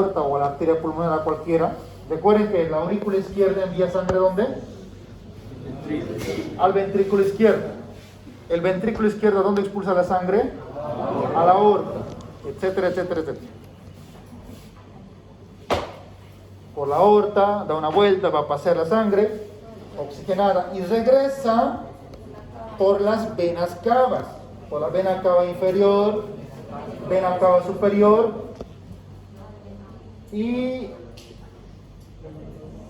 o a la arteria pulmonar a cualquiera. Recuerden que la aurícula izquierda envía sangre ¿dónde? Al ventrículo izquierdo. El ventrículo izquierdo ¿dónde expulsa la sangre? A la aorta, etcétera, etcétera, etcétera. Por la aorta, da una vuelta, va a pasar la sangre oxigenada y regresa por las venas cavas, por la vena cava inferior, vena cava superior y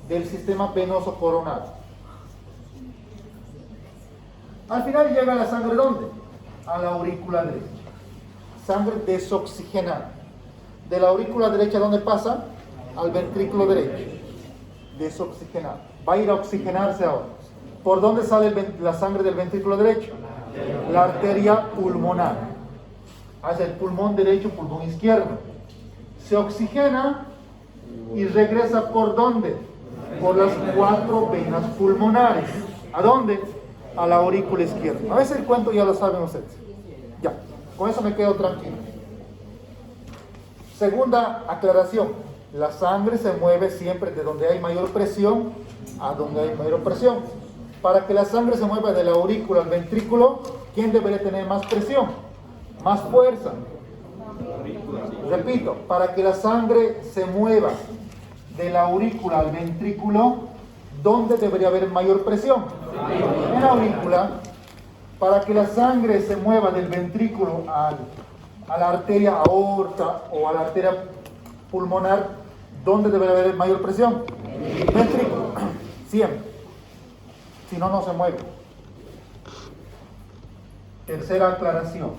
del sistema venoso coronario. Al final llega la sangre ¿dónde? A la aurícula derecha. Sangre desoxigenada. De la aurícula derecha ¿dónde pasa? Al ventrículo derecho. Desoxigenada. Va a ir a oxigenarse ahora. ¿Por dónde sale la sangre del ventrículo derecho? La arteria pulmonar. Hacia el pulmón derecho, pulmón izquierdo. Se oxigena y regresa ¿por dónde? Por las 4 venas pulmonares. ¿A dónde? A la aurícula izquierda. A veces el cuento ya lo saben ustedes. Ya, con eso me quedo tranquilo. Segunda aclaración. La sangre se mueve siempre de donde hay mayor presión a donde hay mayor presión. Para que la sangre se mueva de la aurícula al ventrículo, ¿quién debería tener más presión? Más fuerza. Repito, para que la sangre se mueva de la aurícula al ventrículo, ¿dónde debería haber mayor presión? En la aurícula. Para que la sangre se mueva del ventrículo a la arteria aorta o a la arteria pulmonar, ¿dónde debería haber mayor presión? Ventrículo. Siempre. Si no, no se mueve. Tercera aclaración.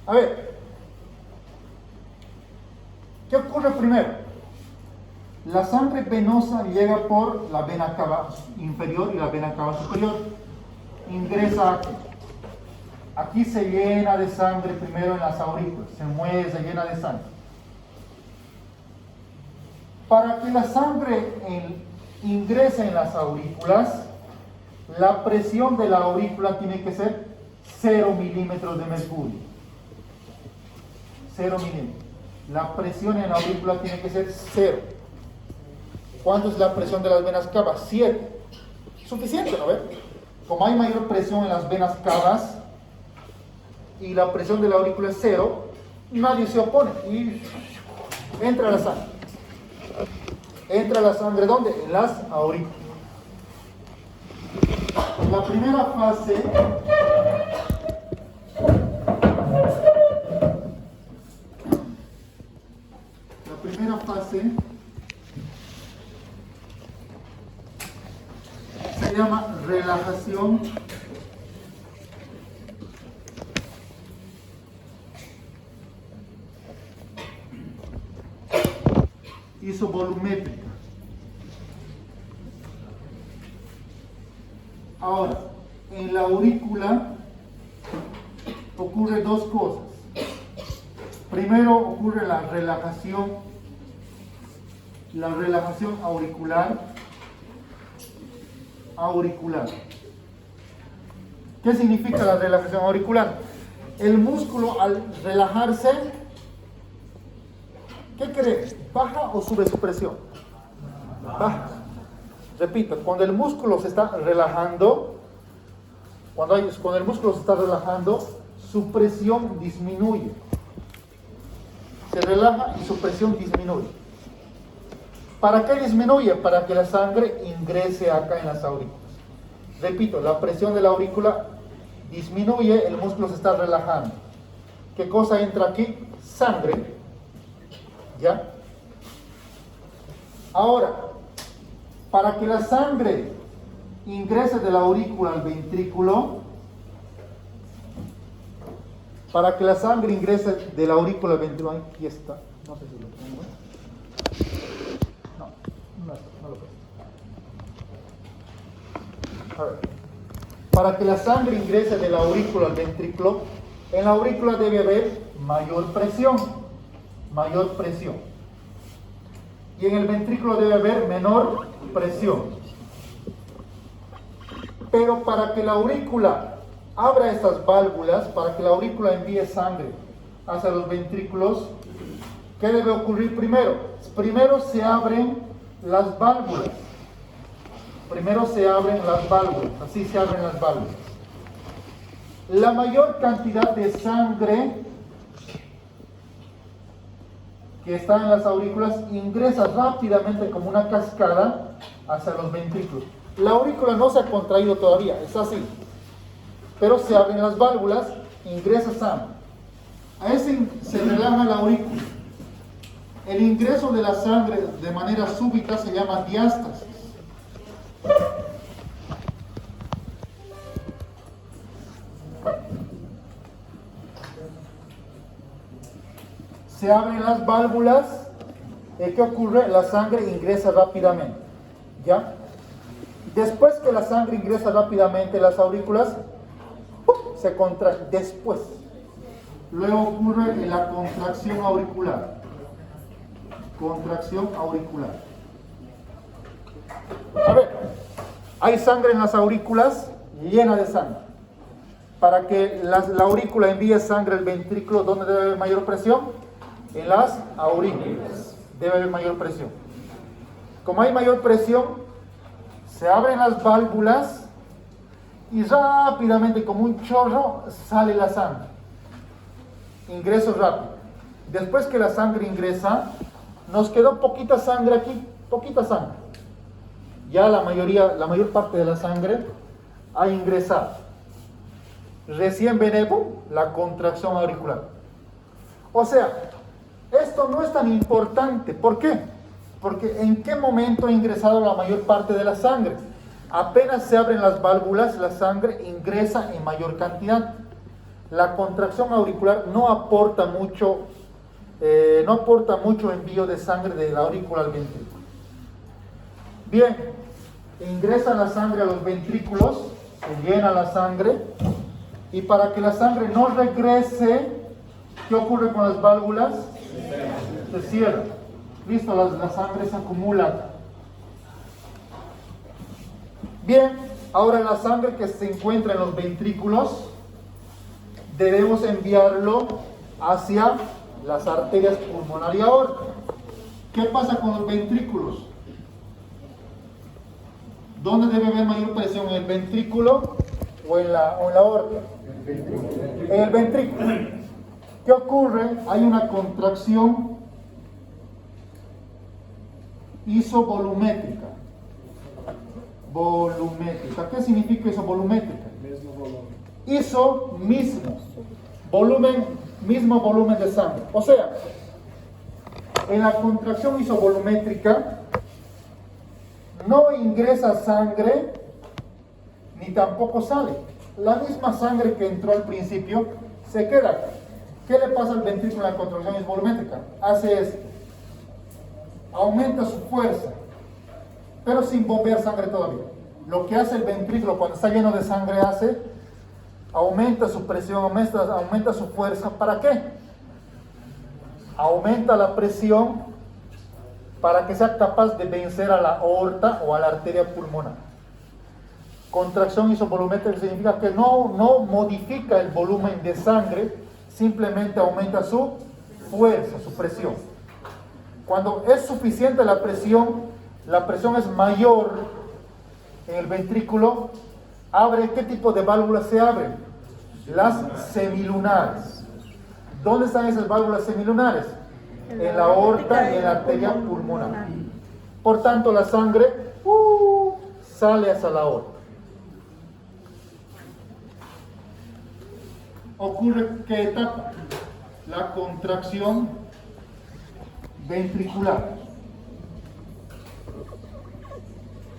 A ver, ¿qué ocurre primero? La sangre venosa llega por la vena cava inferior y la vena cava superior. Ingresa aquí. Aquí se llena de sangre primero en las aurículas. Se mueve, se llena de sangre. Para que la sangre ingrese en las aurículas, la presión de la aurícula tiene que ser 0 milímetros de mercurio. 0 milímetros. La presión en la aurícula tiene que ser 0. ¿Cuánto es la presión de las venas cavas? 7. Suficiente, ¿no ven? Como hay mayor presión en las venas cavas y la presión de la aurícula es 0, nadie se opone y entra la sangre. Entra la sangre ¿dónde? En las aurículas. La primera fase se llama relajación isovolumétrica. Ahora, en la aurícula ocurre dos cosas. Primero ocurre la relajación auricular. ¿Qué significa la relajación auricular? El músculo al relajarse, ¿qué cree? ¿Baja o sube su presión? Baja. Repito, cuando el músculo se está relajando, cuando el músculo se está relajando, su presión disminuye. Se relaja y su presión disminuye. ¿Para qué disminuye? Para que la sangre ingrese acá en las aurículas. Repito, la presión de la aurícula disminuye, el músculo se está relajando. ¿Qué cosa entra aquí? Sangre. ¿Ya? Ahora, para que la sangre ingrese de la aurícula al ventrículo, para que la sangre ingrese de la aurícula al ventrículo, aquí está, no sé si lo tengo. No lo tengo. A ver, para que la sangre ingrese de la aurícula al ventrículo, en la aurícula debe haber mayor presión. Y en el ventrículo debe haber menor presión. Pero para que la aurícula abra estas válvulas, para que la aurícula envíe sangre hacia los ventrículos, ¿Qué debe ocurrir primero? Primero se abren las válvulas. Primero se abren las válvulas, así se abren las válvulas. La mayor cantidad de sangre que está en las aurículas ingresa rápidamente como una cascada hacia los ventrículos. La aurícula no se ha contraído todavía, es así. Pero se abren las válvulas, ingresa sangre. A ese se relaja la aurícula. El ingreso de la sangre de manera súbita se llama diástasis. Se abren las válvulas, ¿qué ocurre? La sangre ingresa rápidamente, ¿ya? Después que la sangre ingresa rápidamente, las aurículas se contraen después. Luego ocurre la contracción auricular. Contracción auricular. A ver, hay sangre en las aurículas, llena de sangre. Para que la aurícula envíe sangre al ventrículo, ¿dónde debe haber mayor presión? En las aurículas debe haber mayor presión. Como hay mayor presión, se abren las válvulas y rápidamente, como un chorro, sale la sangre. Ingreso rápido. Después que la sangre ingresa, nos quedó poquita sangre aquí, poquita sangre. Ya la mayor parte de la sangre ha ingresado. Recién viene la contracción auricular. O sea, esto no es tan importante. ¿Por qué? Porque ¿en qué momento ha ingresado la mayor parte de la sangre? Apenas se abren las válvulas, la sangre ingresa en mayor cantidad. La contracción auricular no aporta mucho envío de sangre de la aurícula al ventrículo. Bien, ingresa la sangre a los ventrículos, se llena la sangre, y para que la sangre no regrese, ¿qué ocurre con las válvulas? Se cierra. Listo, la sangre se acumula. Bien, ahora la sangre que se encuentra en los ventrículos debemos enviarlo hacia las arterias pulmonar y aorta. ¿Qué pasa con los ventrículos? ¿Dónde debe haber mayor presión? ¿En el ventrículo o en la aorta? En el ventrículo. ¿Qué ocurre? Hay una contracción isovolumétrica. Volumétrica. ¿Qué significa isovolumétrica? Iso, mismo. Volumen, mismo volumen de sangre. O sea, en la contracción isovolumétrica no ingresa sangre ni tampoco sale. La misma sangre que entró al principio se queda. ¿Qué le pasa al ventrículo en la contracción isovolumétrica? Hace esto. Aumenta su fuerza, pero sin bombear sangre todavía. Lo que hace el ventrículo cuando está lleno de sangre aumenta su presión, aumenta su fuerza. ¿Para qué? Aumenta la presión para que sea capaz de vencer a la aorta o a la arteria pulmonar. Contracción isovolumétrica significa que no modifica el volumen de sangre, simplemente aumenta su fuerza, su presión. Cuando es suficiente la presión es mayor en el ventrículo, ¿qué tipo de válvulas se abren? Las semilunares. ¿Dónde están esas válvulas semilunares? En la aorta y en la arteria pulmonar. Por tanto, la sangre sale hacia la aorta. ¿Ocurre qué etapa? La contracción ventricular.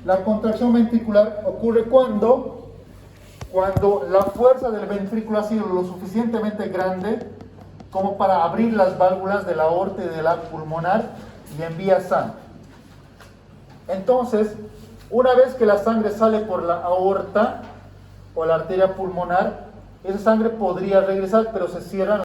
La contracción ventricular ocurre cuando la fuerza del ventrículo ha sido lo suficientemente grande como para abrir las válvulas de la aorta y de la pulmonar y envía sangre. Entonces, una vez que la sangre sale por la aorta o la arteria pulmonar, esa sangre podría regresar, pero se cierran